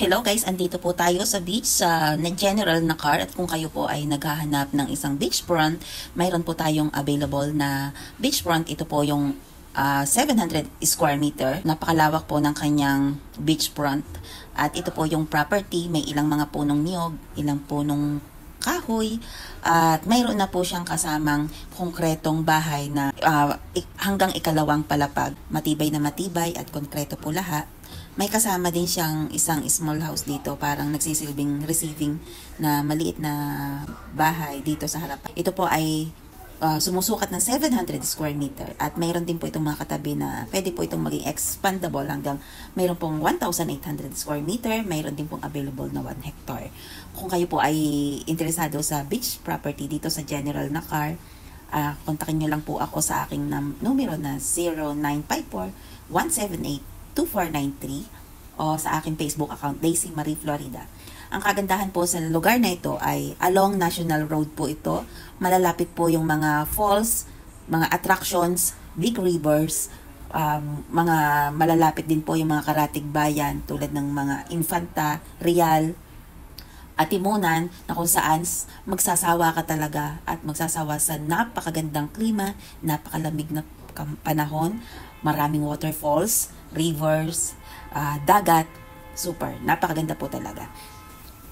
Hello guys, andito po tayo sa beach sa general na car at kung kayo po ay naghahanap ng isang beachfront, mayroon po tayong available na beachfront. Ito po yung 700 square meter. Napakalawak po ng kanyang beachfront. At ito po yung property, may ilang mga punong niyog, ilang punong kahoy, at mayroon na po siyang kasamang konkretong bahay na hanggang ikalawang palapag. Matibay na matibay at konkreto po lahat. May kasama din siyang isang small house dito, parang nagsisilbing receiving na maliit na bahay dito sa harapan. Ito po ay sumusukat ng 700 square meter at mayroon din po itong mga katabi na pwede po itong maging expandable hanggang mayroon pong 1,800 square meter, mayroon din pong available na 1 hectare. Kung kayo po ay interesado sa beach property dito sa general na car, kontakin nyo lang po ako sa aking numero na 0954-178-2493 o sa aking Facebook account, Daisy Marie Florida. Ang kagandahan po sa lugar na ito ay along National Road po ito. Malalapit po yung mga falls, mga attractions, big rivers, mga malalapit din po yung mga karatig bayan tulad ng mga Infanta, Real, at Timonan na kung saan magsasawa ka talaga at magsasawa sa napakagandang klima, napakalamig na panahon, maraming waterfalls, rivers, dagat, super, napakaganda po talaga.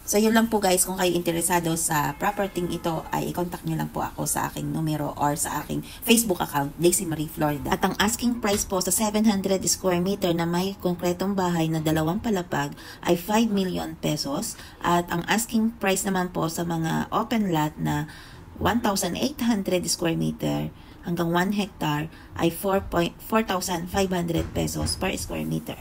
So yun lang po guys, kung kayo interesado sa property ito ay i-contact nyo lang po ako sa aking numero or sa aking Facebook account, Daisy Marie Florida. At ang asking price po sa 700 square meter na may konkretong bahay na 2 palapag ay 5 million pesos. At ang asking price naman po sa mga open lot na 1,800 square meter hanggang 1 hectare ay 4,500 pesos per square meter.